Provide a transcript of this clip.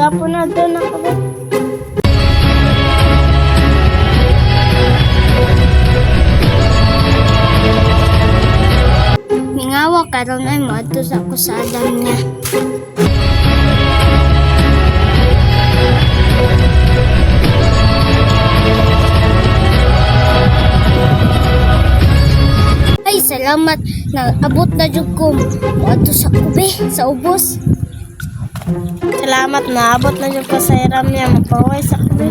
Gapon na doon ako ba? Mingawa karon ay moadto sa kusadam niya. Ay, salamat. Nag-abot na jud ko. Moadto sa kubi, sa ubos. Salamat na abot na jud ko sa iram niya. Magpaway sa kubi.